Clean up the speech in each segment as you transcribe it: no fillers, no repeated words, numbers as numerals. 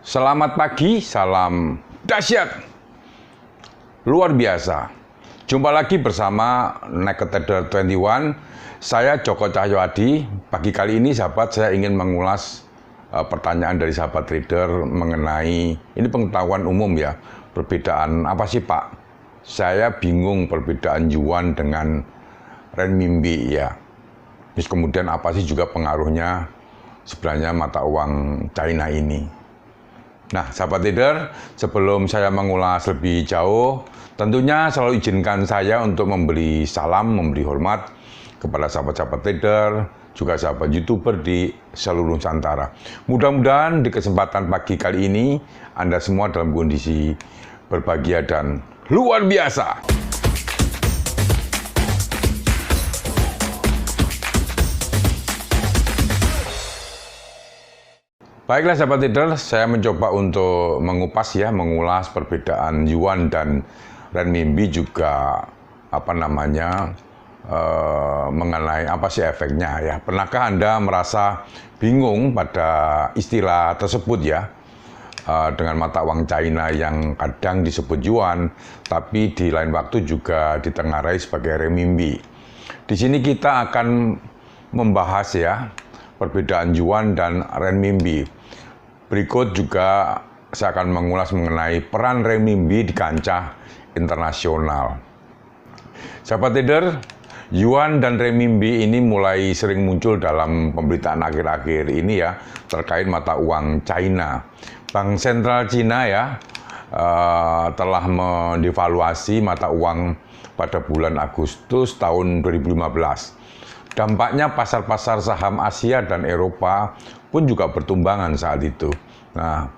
Selamat pagi, salam dahsyat, luar biasa. Jumpa lagi bersama Naked Trader 21. Saya Joko Cahyoadi. Pagi kali ini sahabat, saya ingin mengulas pertanyaan dari sahabat trader mengenai, ini pengetahuan umum ya, perbedaan apa sih Pak? Saya bingung perbedaan yuan dengan renminbi ya. Terus kemudian apa sih juga pengaruhnya sebenarnya mata uang China ini? Nah, sahabat trader, sebelum saya mengulas lebih jauh, tentunya selalu izinkan saya untuk memberi salam, memberi hormat kepada sahabat-sahabat trader, juga sahabat YouTuber di seluruh Nusantara. Mudah-mudahan di kesempatan pagi kali ini, Anda semua dalam kondisi berbahagia dan luar biasa. Baiklah sahabat trader, saya mencoba untuk mengulas perbedaan yuan dan renminbi juga mengenai apa sih efeknya ya. Pernahkah Anda merasa bingung pada istilah tersebut ya, dengan mata uang China yang kadang disebut yuan, tapi di lain waktu juga ditengarai sebagai renminbi. Di sini kita akan membahas ya perbedaan yuan dan renminbi. Berikut juga saya akan mengulas mengenai peran renminbi di kancah internasional. Sahabat trader, yuan dan renminbi ini mulai sering muncul dalam pemberitaan akhir-akhir ini ya, terkait mata uang China. Bank Sentral Cina ya telah mendevaluasi mata uang pada bulan Agustus tahun 2015. Dampaknya pasar-pasar saham Asia dan Eropa pun juga bertumbangan saat itu. Nah,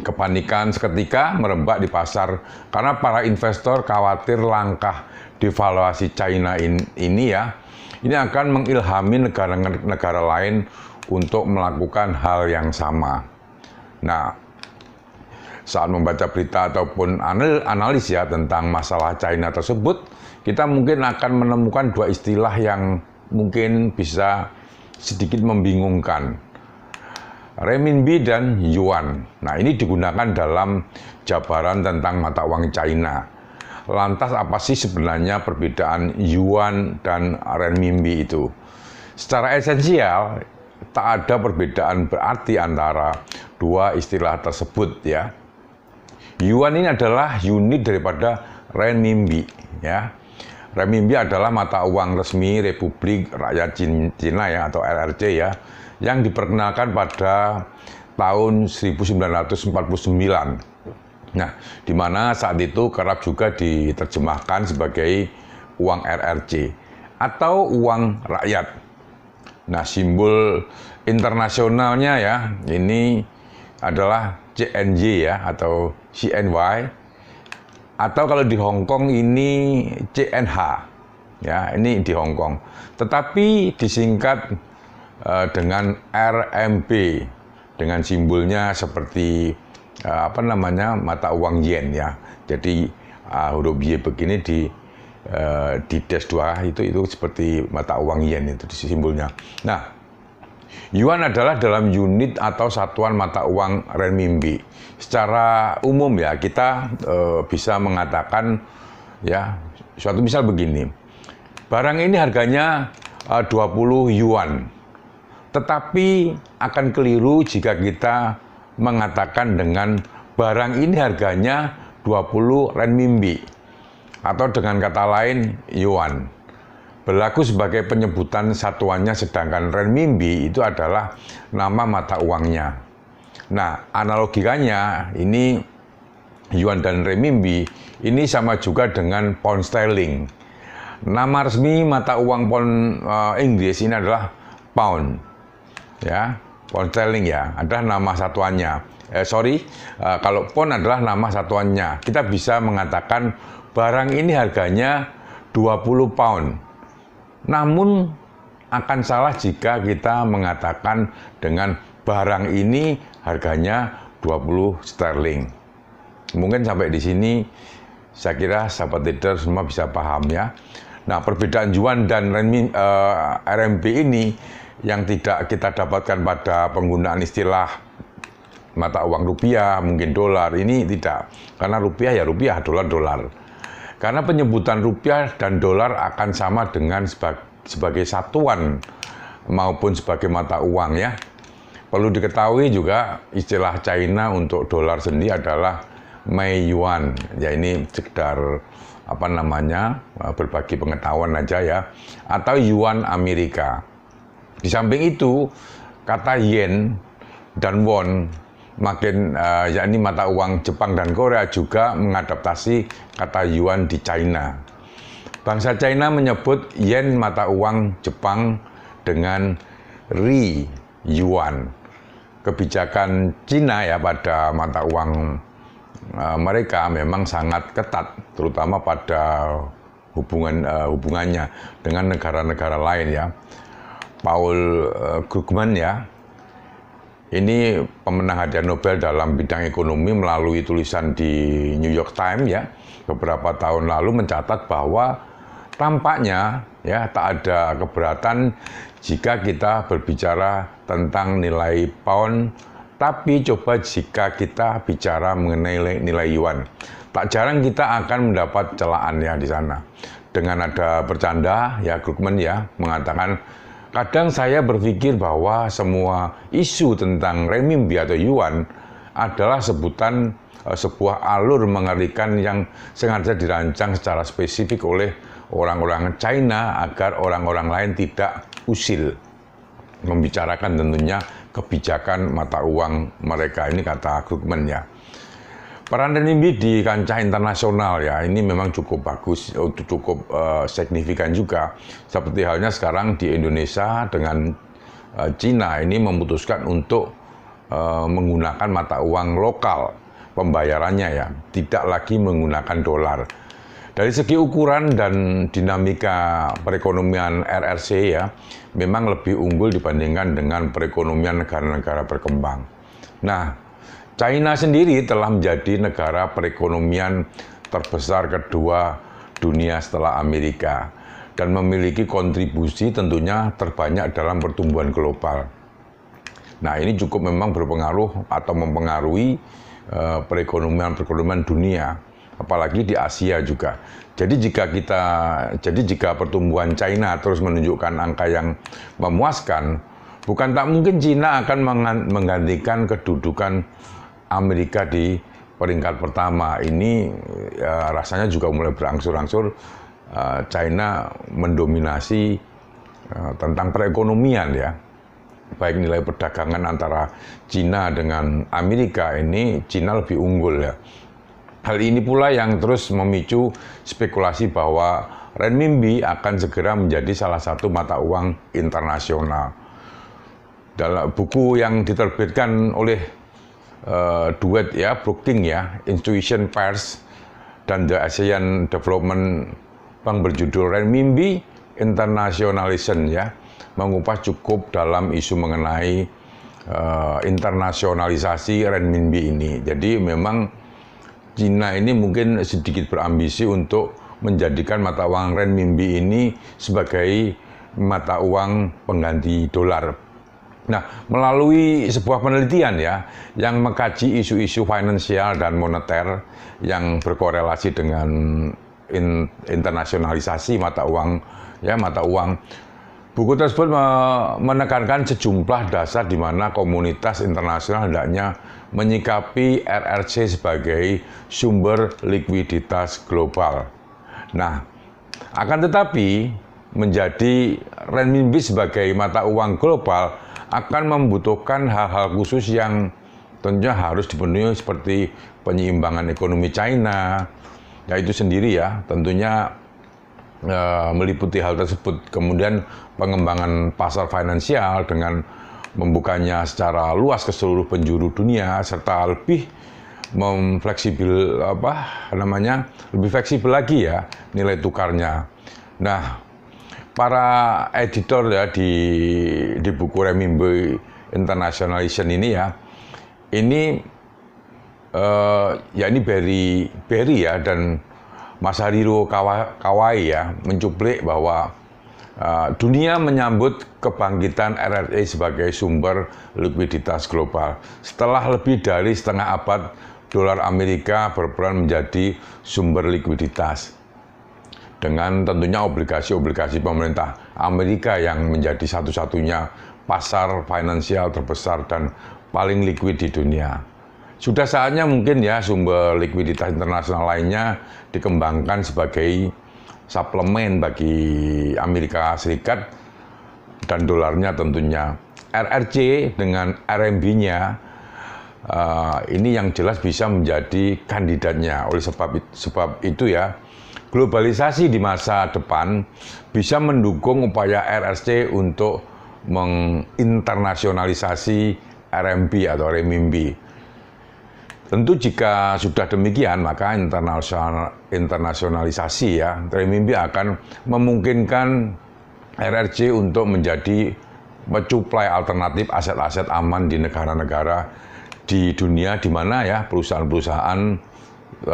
kepanikan seketika merebak di pasar karena para investor khawatir langkah devaluasi China ini akan mengilhami negara-negara lain untuk melakukan hal yang sama. Nah, saat membaca berita ataupun analis ya tentang masalah China tersebut, kita mungkin akan menemukan dua istilah yang mungkin bisa sedikit membingungkan. Renminbi dan yuan. Nah, ini digunakan dalam jabaran tentang mata uang China. Lantas apa sih sebenarnya perbedaan yuan dan renminbi itu? Secara esensial, tak ada perbedaan berarti antara dua istilah tersebut ya. Yuan ini adalah unit daripada renminbi ya. Renminbi adalah mata uang resmi Republik Rakyat Cina ya, atau RRC ya, yang diperkenalkan pada tahun 1949. Nah, di mana saat itu kerap juga diterjemahkan sebagai uang RRC atau uang rakyat. Nah, simbol internasionalnya ya, ini adalah CNY ya, atau CNY. Atau kalau di Hong Kong ini CNH, ya ini di Hong Kong. Tetapi disingkat dengan RMB, dengan simbolnya seperti mata uang yen ya. Jadi huruf Y begini di dash 2 itu seperti mata uang yen itu simbolnya. Nah, yuan adalah dalam unit atau satuan mata uang renminbi. Secara umum ya, kita bisa mengatakan ya, suatu misal begini. Barang ini harganya 20 yuan. Tetapi akan keliru jika kita mengatakan dengan barang ini harganya 20 renminbi. Atau dengan kata lain, yuan. Berlaku sebagai penyebutan satuannya, sedangkan renminbi itu adalah nama mata uangnya. Nah, analogikanya ini yuan dan renminbi ini sama juga dengan pound sterling. Nama resmi mata uang pound Inggris ini adalah pound. Ya, pound sterling ya, adalah nama satuannya. Kalau pound adalah nama satuannya. Kita bisa mengatakan barang ini harganya 20 pound. Namun akan salah jika kita mengatakan dengan barang ini harganya 20 sterling. Mungkin sampai di sini saya kira sahabat trader semua bisa paham ya. Nah, perbedaan yuan dan RMB ini yang tidak kita dapatkan pada penggunaan istilah mata uang rupiah, mungkin dolar. Ini tidak, karena rupiah ya rupiah, dolar dolar. Karena penyebutan rupiah dan dolar akan sama dengan sebagai satuan maupun sebagai mata uang ya. Perlu diketahui juga istilah China untuk dolar sendiri adalah Mei Yuan. Ya ini sekedar apa namanya, berbagi pengetahuan aja ya, atau Yuan Amerika. Di samping itu, kata yen dan won makin yakni mata uang Jepang dan Korea juga mengadaptasi kata yuan di China. Bangsa China menyebut yen mata uang Jepang dengan ri yuan. Kebijakan Cina ya pada mata uang mereka memang sangat ketat, terutama pada hubungannya dengan negara-negara lain ya. Paul Krugman ya, ini pemenang hadiah Nobel dalam bidang ekonomi, melalui tulisan di New York Times ya beberapa tahun lalu mencatat bahwa tampaknya ya tak ada keberatan jika kita berbicara tentang nilai pound. Tapi coba jika kita bicara mengenai nilai yuan, tak jarang kita akan mendapat celaan ya di sana. Dengan ada bercanda ya, Krugman ya mengatakan, kadang saya berpikir bahwa semua isu tentang renminbi atau yuan adalah sebutan sebuah alur mengerikan yang sengaja dirancang secara spesifik oleh orang-orang China agar orang-orang lain tidak usil membicarakan tentunya kebijakan mata uang mereka. Ini kata Krugman ya. Peran renminbi di kancah internasional ya, ini memang cukup bagus, cukup signifikan juga. Seperti halnya sekarang di Indonesia dengan Cina ini memutuskan untuk menggunakan mata uang lokal pembayarannya ya, tidak lagi menggunakan dolar. Dari segi ukuran dan dinamika perekonomian RRC ya, memang lebih unggul dibandingkan dengan perekonomian negara-negara berkembang. Nah, China sendiri telah menjadi negara perekonomian terbesar kedua dunia setelah Amerika dan memiliki kontribusi tentunya terbanyak dalam pertumbuhan global. Nah, ini cukup memang berpengaruh atau mempengaruhi perekonomian dunia, apalagi di Asia juga. Jadi jika pertumbuhan China terus menunjukkan angka yang memuaskan, bukan tak mungkin China akan menggantikan kedudukan Amerika di peringkat pertama. Ini rasanya juga mulai berangsur-angsur China mendominasi tentang perekonomian ya. Baik nilai perdagangan antara China dengan Amerika, ini China lebih unggul ya. Hal ini pula yang terus memicu spekulasi bahwa renminbi akan segera menjadi salah satu mata uang internasional. Dalam buku yang diterbitkan oleh duet ya, Brookings ya, Institution Pairs dan The ASEAN Development Bank berjudul Renminbi Internationalization ya, mengupas cukup dalam isu mengenai internasionalisasi renminbi ini. Jadi memang Cina ini mungkin sedikit berambisi untuk menjadikan mata uang renminbi ini sebagai mata uang pengganti dolar. Nah, melalui sebuah penelitian ya, yang mengkaji isu-isu finansial dan moneter yang berkorelasi dengan internasionalisasi mata uang, ya mata uang. Buku tersebut menekankan sejumlah dasar di mana komunitas internasional hendaknya menyikapi RRC sebagai sumber likuiditas global. Nah, akan tetapi menjadi renminbi sebagai mata uang global akan membutuhkan hal-hal khusus yang tentunya harus dipenuhi, seperti penyeimbangan ekonomi China, yaitu sendiri ya, tentunya meliputi hal tersebut. Kemudian pengembangan pasar finansial dengan membukanya secara luas ke seluruh penjuru dunia, serta lebih lebih fleksibel lagi ya nilai tukarnya. Nah, para editor ya di buku Renminbi Internationalization ini ya, ini ya ini Berry ya dan Masahiro Kawai ya mencuplik bahwa dunia menyambut kebangkitan RRC sebagai sumber likuiditas global. Setelah lebih dari setengah abad, dolar Amerika berperan menjadi sumber likuiditas. Dengan tentunya obligasi-obligasi pemerintah Amerika yang menjadi satu-satunya pasar finansial terbesar dan paling likuid di dunia. Sudah saatnya mungkin ya sumber likuiditas internasional lainnya dikembangkan sebagai suplemen bagi Amerika Serikat dan dolarnya tentunya. RRC dengan RMB-nya ini yang jelas bisa menjadi kandidatnya. Oleh sebab itu ya, globalisasi di masa depan bisa mendukung upaya RRC untuk menginternasionalisasi RMB atau renminbi. Tentu jika sudah demikian, maka internasionalisasi ya, renminbi akan memungkinkan RRC untuk menjadi mensuplai alternatif aset-aset aman di negara-negara di dunia di mana ya perusahaan-perusahaan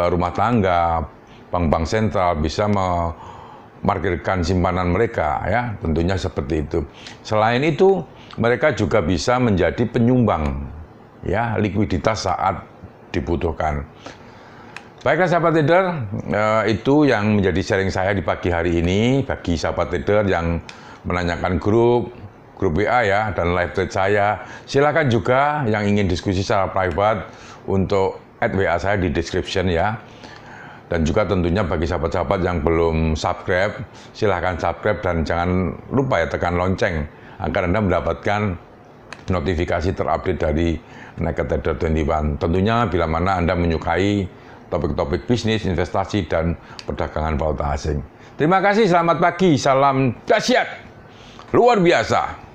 rumah tangga, bank-bank sentral bisa memarkirkan simpanan mereka ya, tentunya seperti itu. Selain itu, mereka juga bisa menjadi penyumbang ya likuiditas saat dibutuhkan. Baiklah sahabat trader, itu yang menjadi sharing saya di pagi hari ini bagi sahabat trader yang menanyakan grup WA ya dan live trade saya. Silakan juga yang ingin diskusi secara private untuk add WA saya di description ya. Dan juga tentunya bagi sahabat-sahabat yang belum subscribe, silahkan subscribe dan jangan lupa ya tekan lonceng agar Anda mendapatkan notifikasi terupdate dari Naked Trader 21. Tentunya bila mana Anda menyukai topik-topik bisnis, investasi, dan perdagangan valuta asing. Terima kasih, selamat pagi, salam dahsyat, luar biasa.